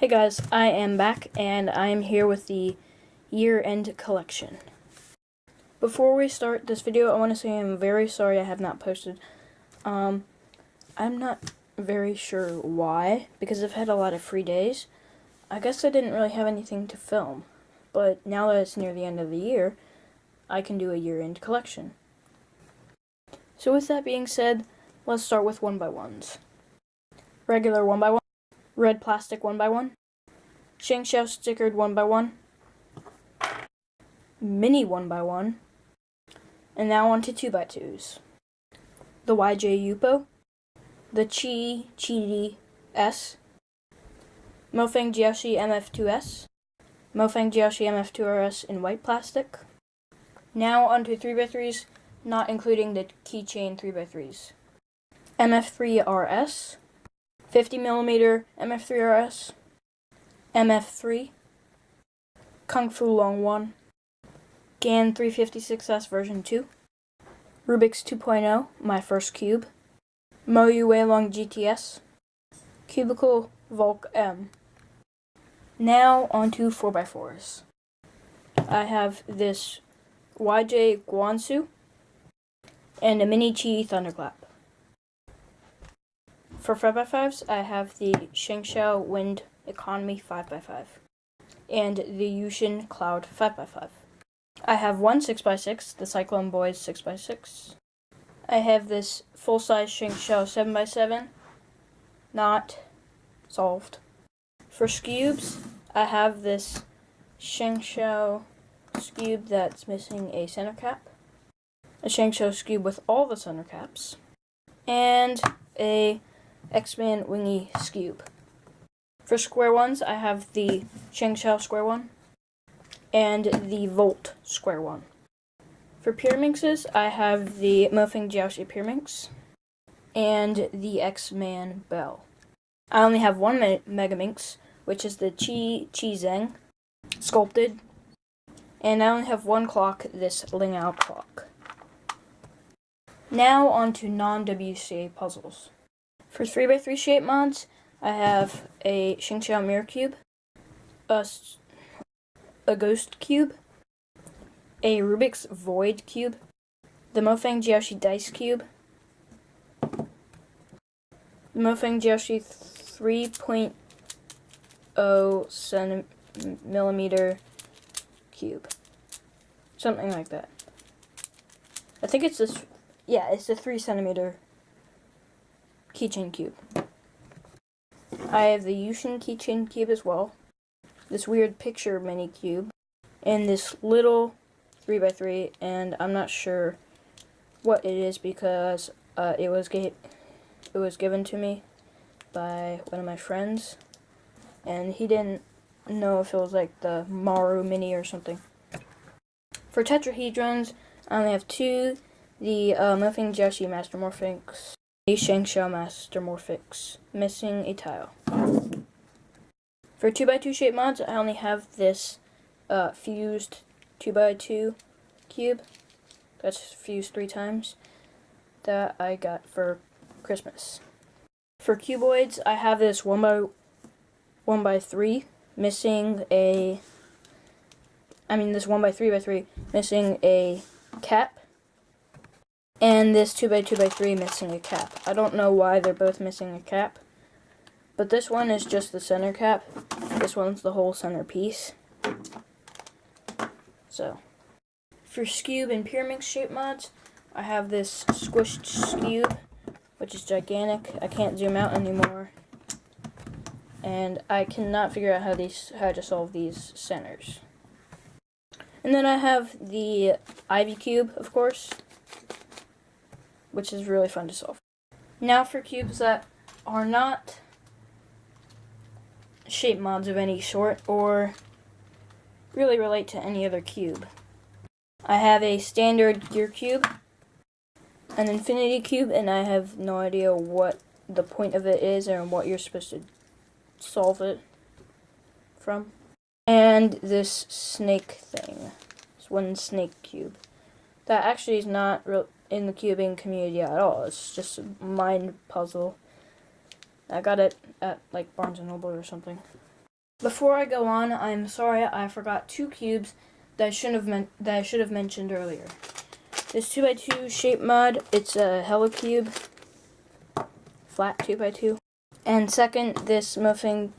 Hey guys, I am back and I am here with the year-end collection. Before we start this video, I want to say I'm very sorry I have not posted. I'm not very sure why, because I've had a lot of free days. I guess I didn't really have anything to film, but now that it's near the end of the year, I can do a year-end collection. So with that being said, let's start with 1x1s. Regular 1x1. Red plastic 1x1, Shengxiao stickered 1x1, mini 1x1, and now on to 2x2s. The YJ the Chi S, Mofeng Jiaoshi MF2S, Mofeng Jiaoshi MF2RS in white plastic. Now on to 3x3s, not including the keychain 3x3s. MF3RS, 50mm MF3RS, MF3, Kung Fu Long 1, GAN 356S version 2, Rubik's 2.0, my first cube, Moyu Weilong GTS, Cubicle Volk M. Now onto 4x4s. I have this YJ Guansu and a mini Chi Thunderclap. For 5x5s, I have the Shengxiao Wind Economy 5x5 and the Yushin Cloud 5x5. I have one 6x6, the Cyclone Boys 6x6. I have this full-size Shengxiao 7x7, not solved. For scubes, I have this Shengxiao scube that's missing a center cap, a Shengxiao scube with all the center caps, and a X-Man Wingy Scube. For square ones, I have the Shengxiao Square One and the Volt Square One. For Pyraminxes, I have the Mofeng Jiaoshi Pyraminx and the X-Man Bell. I only have one Megaminx, which is the Chi Zheng sculpted, and I only have one clock, this Lingao clock. Now on to non-WCA puzzles. For 3x3 shape mods, I have a Shengxiao Mirror Cube, a Ghost Cube, a Rubik's Void Cube, the Mofeng Jiaoshi Dice Cube, the Mofeng Jiaoshi 3.0 millimeter cube. Something like that. I think it's this, yeah, it's a 3 centimeter keychain cube. I have the Yushin keychain cube as well, this weird picture mini cube, and this little 3x3, and I'm not sure what it is because it was given to me by one of my friends, and he didn't know if it was like the Maru mini or something. For tetrahedrons, I only have two, the Mofeng Jiaoshi Master Morphix, the Shengxiao Master Morphix, missing a tile. For 2x2 shape mods, I only have this fused 2x2 cube that's fused 3 times that I got for Christmas. For cuboids, I have this 1x3 missing a, this 1x3x3 missing a cap, and this 2x2x3 missing a cap. I don't know why they're both missing a cap, but this one is just the center cap. This one's the whole center piece. So, for Scube and Pyraminx shape mods, I have this squished Scube, which is gigantic. I can't zoom out anymore, and I cannot figure out how to solve these centers. And then I have the iv'e cube, of course, which is really fun to solve. Now for cubes that are not shape mods of any sort or really relate to any other cube. I have a standard gear cube, an infinity cube, and I have no idea what the point of it is or what you're supposed to solve it from. And this snake thing. This one snake cube. That actually is not in the cubing community at all. It's just a mind puzzle. I got it at like Barnes & Noble or something. Before I go on, I'm sorry I forgot 2 cubes that I should have mentioned earlier. This 2x2 shape mod, it's a Hello Cube, flat 2x2. And second, this Muffing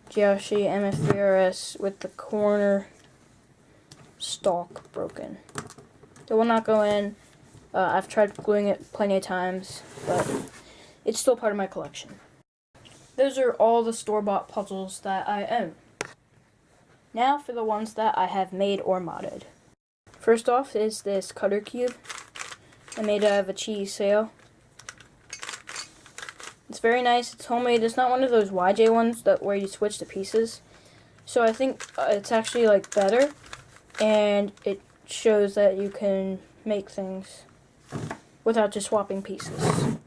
Jiaoshi MF3RS with the corner stalk broken. It will not go in. I've tried gluing it plenty of times, but it's still part of my collection. Those are all the store-bought puzzles that I own. Now for the ones that I have made or modded. First off is this cutter cube. I made out of a cheese sail. It's very nice. It's homemade. It's not one of those YJ ones where you switch the pieces. So I think it's actually like better, and it shows that you can make things without just swapping pieces.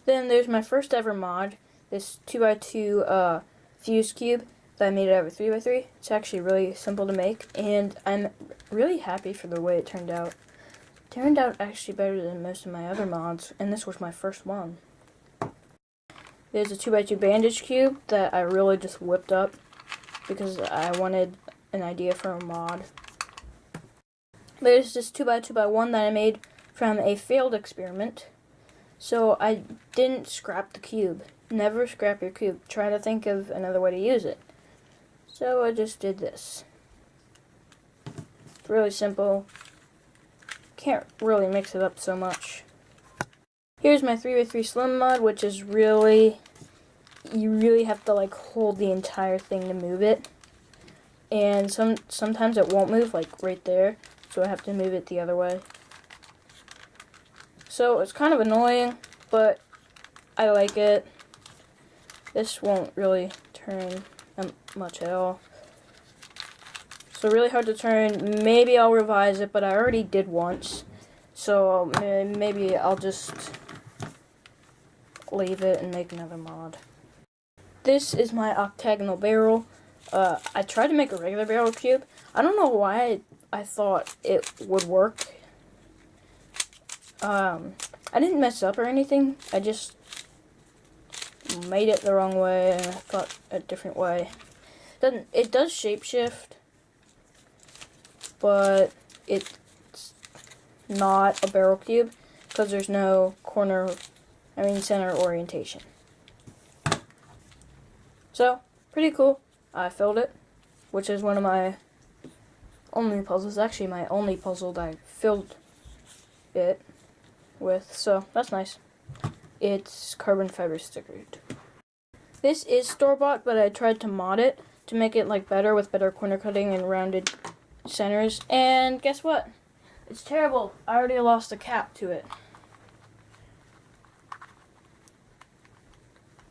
Then there's my first ever mod, this 2x2 fuse cube that I made out of a 3x3. It's actually really simple to make, and I'm really happy for the way it turned out. It turned out actually better than most of my other mods, and this was my first one. There's a 2x2 bandage cube that I really just whipped up because I wanted an idea for a mod. There's this 2x2x1 that I made from a failed experiment. So I didn't scrap the cube. Never scrap your cube. Try to think of another way to use it. So I just did this. It's really simple. Can't really mix it up so much. Here's my 3x3 slim mod, which is really, you really have to like hold the entire thing to move it. And sometimes it won't move, like right there. So I have to move it the other way. So it's kind of annoying, but I like it. This won't really turn much at all. So really hard to turn. Maybe I'll revise it, but I already did once. So maybe I'll just leave it and make another mod. This is my octagonal barrel. I tried to make a regular barrel cube. I don't know why I thought it would work. I didn't mess up or anything. I just made it the wrong way and I thought a different way. It does shapeshift, but it's not a barrel cube because there's no center orientation. So, pretty cool. I filled it, which is one of my only puzzles. Actually, my only puzzle that I filled it with, so that's nice. It's carbon fiber stickered. This is store-bought, but I tried to mod it to make it like better with better corner cutting and rounded centers, and guess what? It's terrible. I already lost a cap to it.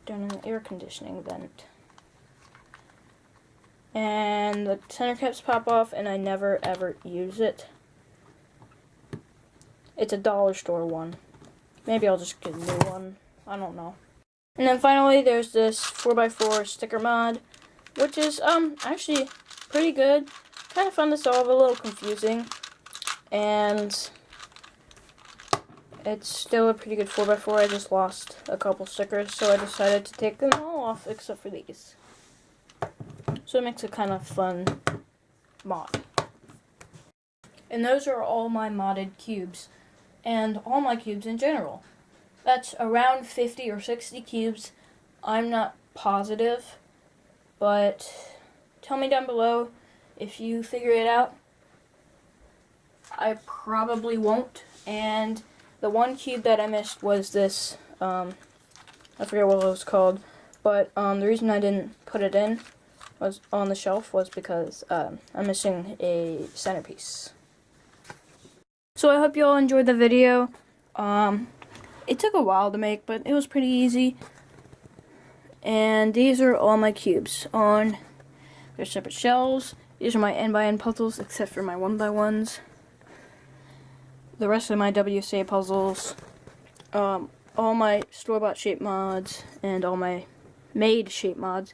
Down in the air conditioning vent. And the center caps pop off and I never ever use it. It's a dollar store one. Maybe I'll just get a new one. I don't know. And then finally there's this 4x4 sticker mod, which is actually pretty good. Kind of fun to solve, a little confusing. And it's still a pretty good 4x4. I just lost a couple stickers, so I decided to take them all off except for these. So it makes a kind of fun mod. And those are all my modded cubes. And all my cubes in general. That's around 50 or 60 cubes. I'm not positive, but tell me down below if you figure it out. I probably won't. And the one cube that I missed was this, I forget what it was called, but the reason I didn't put it in was on the shelf was because I'm missing a centerpiece. So I hope you all enjoyed the video. It took a while to make, but it was pretty easy. And these are all my cubes on their separate shelves. These are my n-by-n puzzles, except for my 1x1s. The rest of my WCA puzzles, all my store-bought shape mods, and all my made shape mods,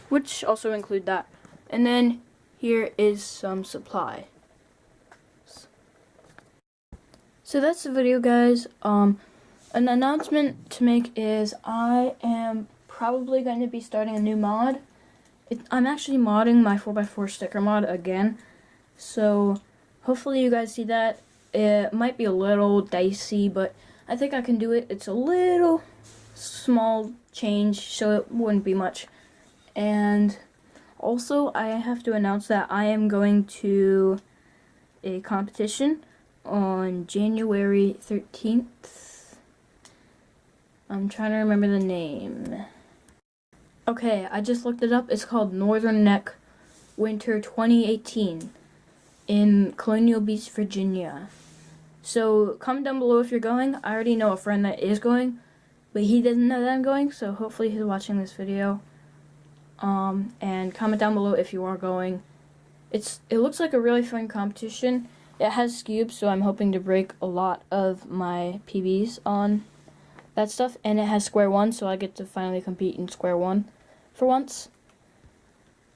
which also include that. And then here is some supply. So that's the video, guys. An announcement to make is I am probably going to be starting a new mod, I'm actually modding my 4x4 sticker mod again, so hopefully you guys see that. It might be a little dicey, but I think I can do it. It's a little small change, so it wouldn't be much. And also, I have to announce that I am going to a competition on January 13th. I'm trying to remember the name. Okay, I just looked it up. It's called Northern Neck Winter 2018 in Colonial Beach, Virginia. So comment down below if you're going. I already know a friend that is going, but he doesn't know that I'm going, so hopefully he's watching this video. And comment down below if you are going. It looks like a really fun competition. It has cubes, so I'm hoping to break a lot of my PBs on that stuff. And it has square one, so I get to finally compete in square one for once.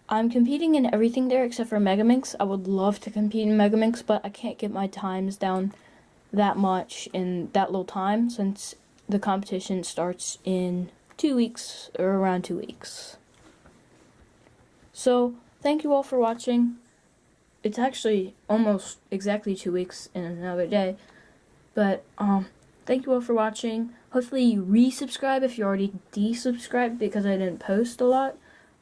I'm competing in everything there except for Megaminx. I would love to compete in Megaminx, but I can't get my times down that much in that little time since the competition starts in 2 weeks, or around 2 weeks. So, thank you all for watching. It's actually almost exactly 2 weeks in another day. But, thank you all for watching. Hopefully you resubscribe if you already desubscribed because I didn't post a lot.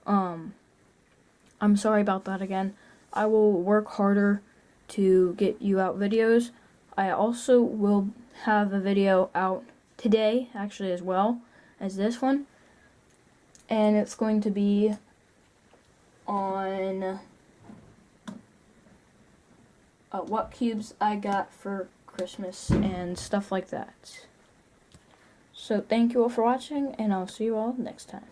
I'm sorry about that again. I will work harder to get you out videos. I also will have a video out today, actually, as well as this one. And it's going to be on what cubes I got for Christmas and stuff like that. So thank you all for watching, and I'll see you all next time.